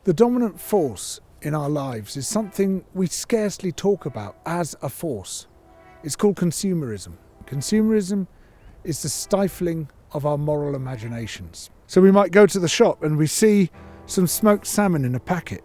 The dominant force in our lives is something we scarcely talk about as a force. It's called consumerism. Consumerism is the stifling of our moral imaginations. So we might go to the shop and we see some smoked salmon in a packet.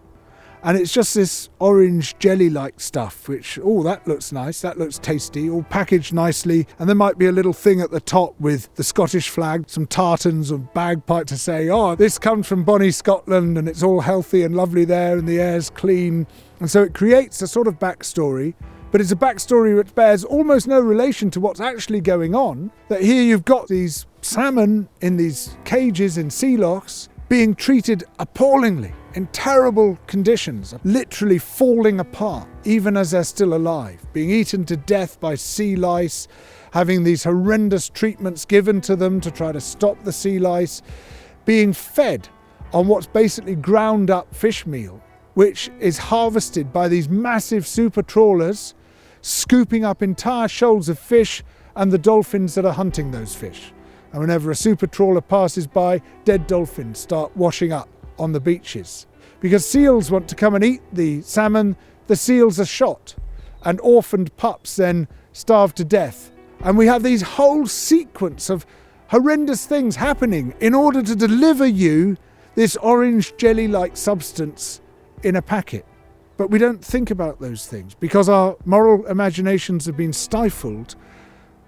And it's just this orange jelly-like stuff, which, oh, that looks nice, that looks tasty, all packaged nicely. And there might be a little thing at the top with the Scottish flag, some tartans or bagpipe to say, oh, this comes from Bonnie, Scotland, and it's all healthy and lovely there, and the air's clean. And so it creates a sort of backstory, but it's a backstory which bears almost no relation to what's actually going on. That here you've got these salmon in these cages in sea lochs being treated appallingly, in terrible conditions, literally falling apart, even as they're still alive, being eaten to death by sea lice, having these horrendous treatments given to them to try to stop the sea lice, being fed on what's basically ground up fish meal, which is harvested by these massive super trawlers, scooping up entire shoals of fish and the dolphins that are hunting those fish. And whenever a super trawler passes by, dead dolphins start washing up on the beaches. Because seals want to come and eat the salmon, the seals are shot, and orphaned pups then starve to death. And we have these whole sequence of horrendous things happening in order to deliver you this orange jelly-like substance in a packet. But we don't think about those things because our moral imaginations have been stifled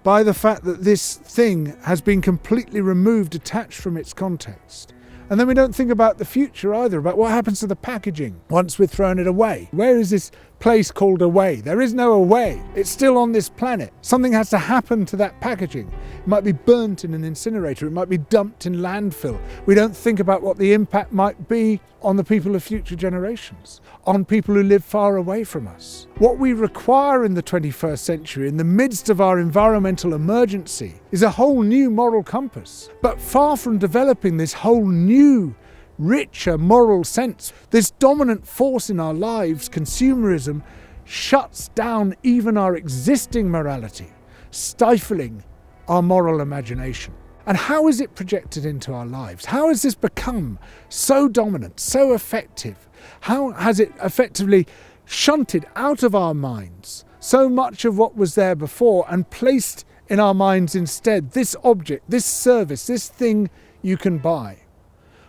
by the fact that this thing has been completely removed, detached from its context. And then we don't think about the future either, about what happens to the packaging once we've thrown it away. Where is this place called away? There is no away. It's still on this planet. Something has to happen to that packaging. It might be burnt in an incinerator. It might be dumped in landfill. We don't think about what the impact might be on the people of future generations, on people who live far away from us. What we require in the 21st century, in the midst of our environmental emergency, is a whole new moral compass. But far from developing this whole new, richer moral sense, this dominant force in our lives, consumerism, shuts down even our existing morality, stifling our moral imagination. And how is it projected into our lives? How has this become so dominant, so effective? How has it effectively shunted out of our minds so much of what was there before and placed in our minds instead this object, this service, this thing you can buy?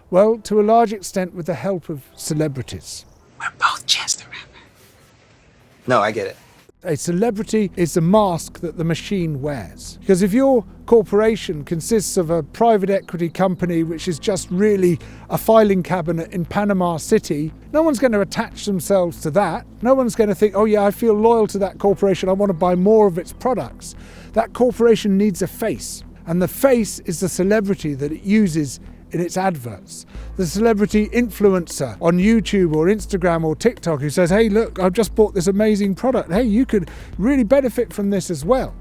Well, to a large extent with the help of celebrities. We're both Chance the Rapper. No, I get it. A celebrity is the mask that the machine wears. Because if your corporation consists of a private equity company which is just really a filing cabinet in Panama City, no one's going to attach themselves to that. No one's going to think, oh yeah, I feel loyal to that corporation, I want to buy more of its products. That corporation needs a face. And the face is the celebrity that it uses in its adverts. The celebrity influencer on YouTube or Instagram or TikTok who says, hey look, I've just bought this amazing product. Hey, you could really benefit from this as well.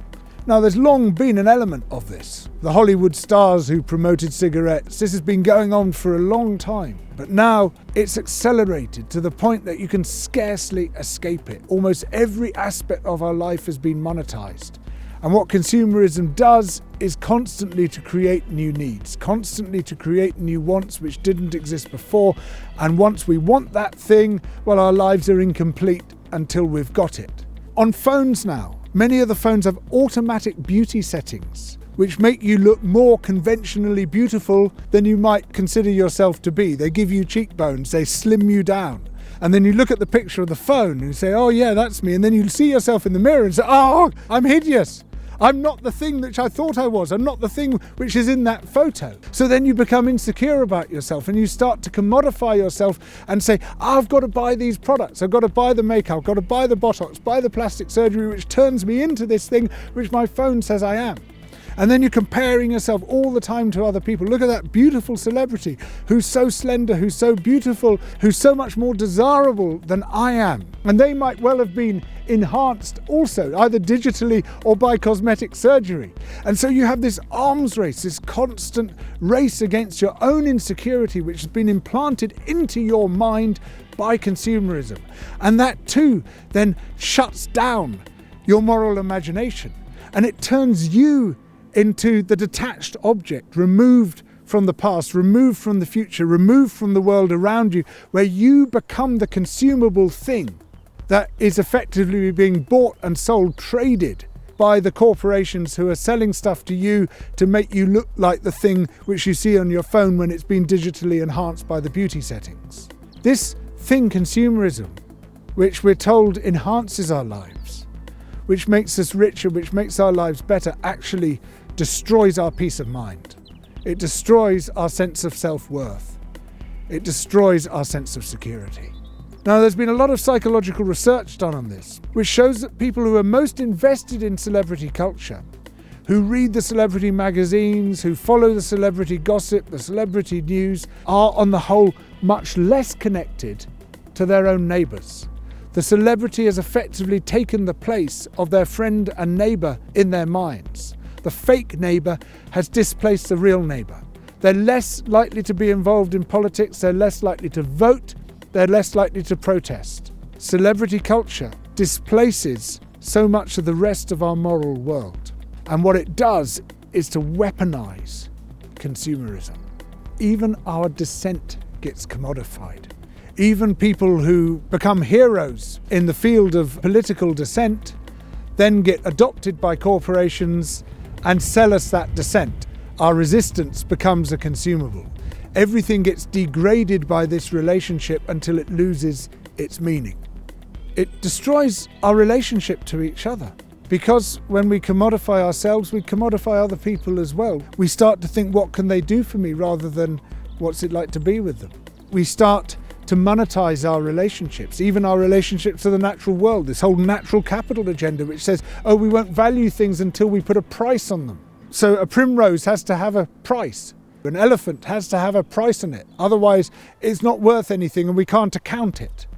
Now there's long been an element of this. The Hollywood stars who promoted cigarettes, this has been going on for a long time. But now it's accelerated to the point that you can scarcely escape it. Almost every aspect of our life has been monetized. And what consumerism does is constantly to create new needs, constantly to create new wants which didn't exist before. And once we want that thing, well, our lives are incomplete until we've got it. On phones now, many of the phones have automatic beauty settings which make you look more conventionally beautiful than you might consider yourself to be. They give you cheekbones, they slim you down. And then you look at the picture of the phone and you say, oh yeah, that's me. And then you see yourself in the mirror and say, oh, I'm hideous. I'm not the thing which I thought I was. I'm not the thing which is in that photo. So then you become insecure about yourself and you start to commodify yourself and say, I've got to buy these products. I've got to buy the makeup. I've got to buy the Botox, buy the plastic surgery, which turns me into this thing which my phone says I am. And then you're comparing yourself all the time to other people. Look at that beautiful celebrity who's so slender, who's so beautiful, who's so much more desirable than I am. And they might well have been enhanced also, either digitally or by cosmetic surgery. And so you have this arms race, this constant race against your own insecurity, which has been implanted into your mind by consumerism. And that too then shuts down your moral imagination. And it turns you into the detached object removed from the past, removed from the future, removed from the world around you, where you become the consumable thing that is effectively being bought and sold, traded by the corporations who are selling stuff to you to make you look like the thing which you see on your phone when it's been digitally enhanced by the beauty settings. This thing, consumerism, which we're told enhances our lives, which makes us richer, which makes our lives better, actually destroys our peace of mind. It destroys our sense of self-worth. It destroys our sense of security. Now, there's been a lot of psychological research done on this, which shows that people who are most invested in celebrity culture, who read the celebrity magazines, who follow the celebrity gossip, the celebrity news, are on the whole much less connected to their own neighbours. The celebrity has effectively taken the place of their friend and neighbour in their minds. The fake neighbour has displaced the real neighbour. They're less likely to be involved in politics, they're less likely to vote, they're less likely to protest. Celebrity culture displaces so much of the rest of our moral world. And what it does is to weaponize consumerism. Even our dissent gets commodified. Even people who become heroes in the field of political dissent then get adopted by corporations and sell us that dissent. Our resistance becomes a consumable. Everything gets degraded by this relationship until it loses its meaning. It destroys our relationship to each other. Because when we commodify ourselves, we commodify other people as well. We start to think, what can they do for me, rather than what's it like to be with them? We start to monetize our relationships, even our relationships to the natural world. This whole natural capital agenda, which says, oh, we won't value things until we put a price on them. So a primrose has to have a price. An elephant has to have a price on it. Otherwise, it's not worth anything and we can't account it.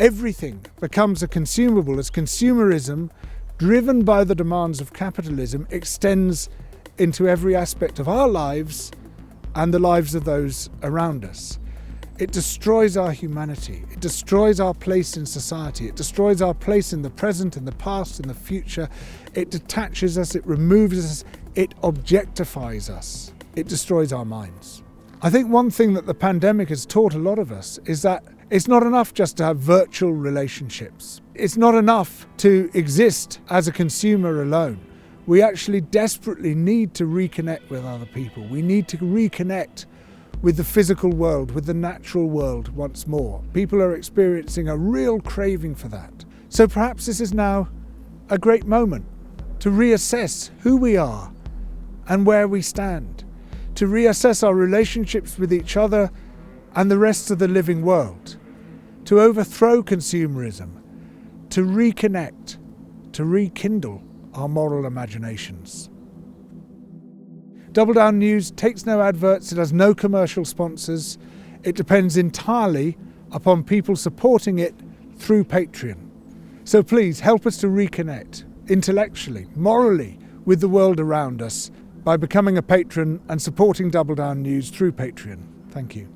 Everything becomes a consumable as consumerism, driven by the demands of capitalism, extends into every aspect of our lives and the lives of those around us. It destroys our humanity. It destroys our place in society. It destroys our place in the present, in the past, in the future. It detaches us. It removes us. It objectifies us. It destroys our minds. I think one thing that the pandemic has taught a lot of us is that it's not enough just to have virtual relationships. It's not enough to exist as a consumer alone. We actually desperately need to reconnect with other people. We need to reconnect with the physical world, with the natural world once more. People are experiencing a real craving for that. So perhaps this is now a great moment to reassess who we are and where we stand, to reassess our relationships with each other and the rest of the living world, to overthrow consumerism, to reconnect, to rekindle our moral imaginations. Double Down News takes no adverts, it has no commercial sponsors. It depends entirely upon people supporting it through Patreon. So please help us to reconnect intellectually, morally, with the world around us by becoming a patron and supporting Double Down News through Patreon. Thank you.